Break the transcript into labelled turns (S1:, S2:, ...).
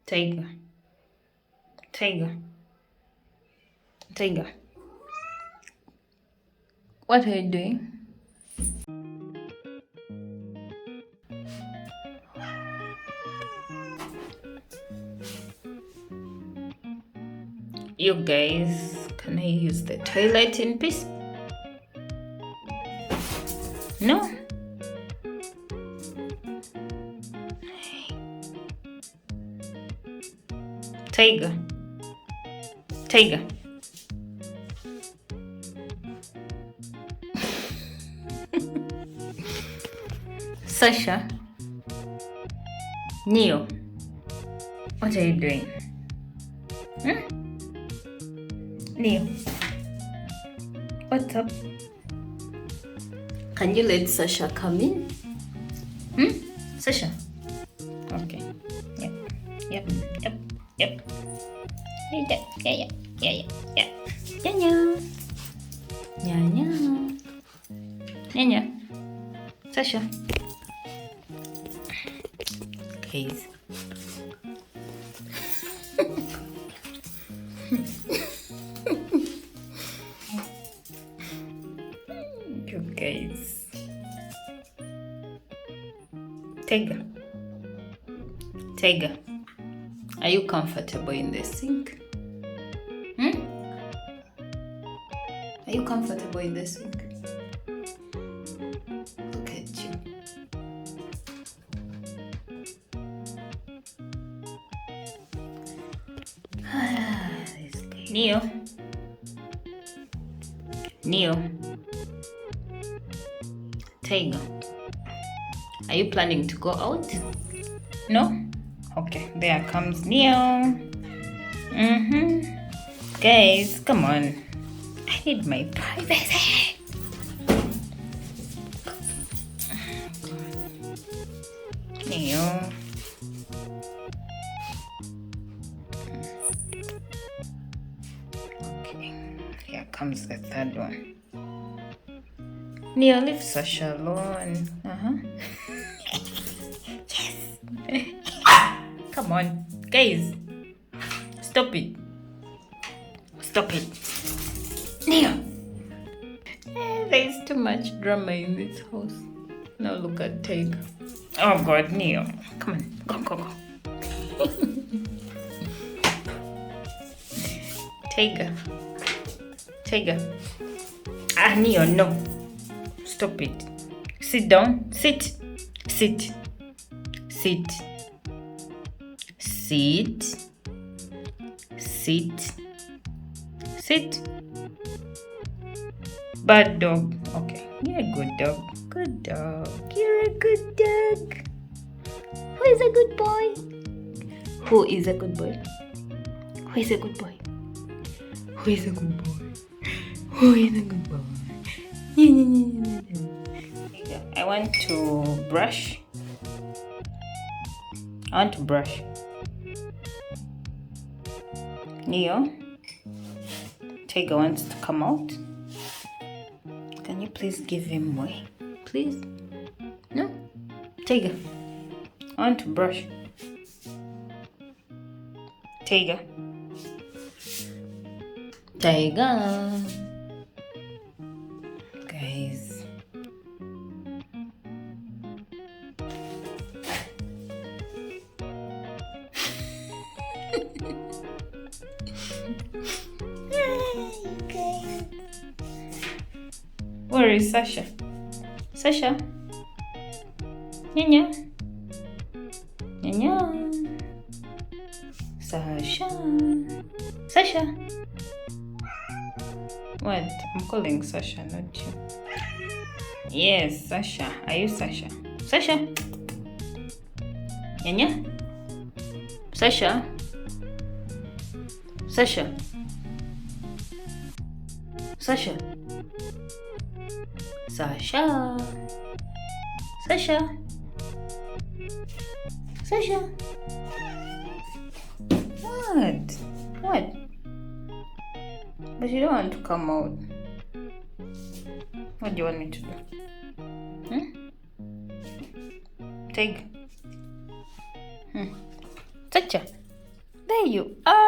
S1: Tiger. Tiger. Tiger. What are you doing? You guys, can I use the toilet in peace? No? Tiger. Tiger. Sasha. Neo. What are you doing? Neo. What's up? Can you let Sasha come in? Sasha? Okay. Yep. Yep. Yep. Yep. Yeah. Yeah. Yeah. Yeah. Yeah. Yeah. Yeah. Yeah. Yeah. Yeah. Yeah. Sasha. Please. You guys. Tiger. Tiger. Are you comfortable in the sink? Are you comfortable in the sink? Look at you. This guy. Neo. Neo. Tiger. Are you planning to go out? No? Okay, there comes Neo. Guys, come on. I need my privacy. Neo. Okay, here comes the third one. Neo, leave Sasha alone. Yes. Come on, guys. Stop it. Stop it. Neo. There's too much drama in this house. Now look at Tiger. Oh God, Neo. Come on. Go, go, go. Tiger. Tiger. Neo, no. Stop it. Sit down. Sit. Sit. Sit. Sit. Sit. Sit. Bad dog. Okay. You're a good dog. Good dog. You're a good dog. Who is a good boy? Who is a good boy? Who is a good boy? Who is a good boy? Who is a good boy? I want to brush. Neo. Tiger wants to come out. Can you please give him way? Please? No? Tiger. I want to brush. Tiger. Tiger. Guys. Where is Sasha? Sasha? Nya-nya. Nya-nya. Sasha. Sasha. What? I'm calling Sasha, not you. Yes, Sasha. Are you Sasha? Sasha. Nya-nya. Sasha. Sasha. Sasha. Sasha. Sasha. Sasha. What? What? But you don't want to come out. What do you want me to do? Take. Sasha. There you are.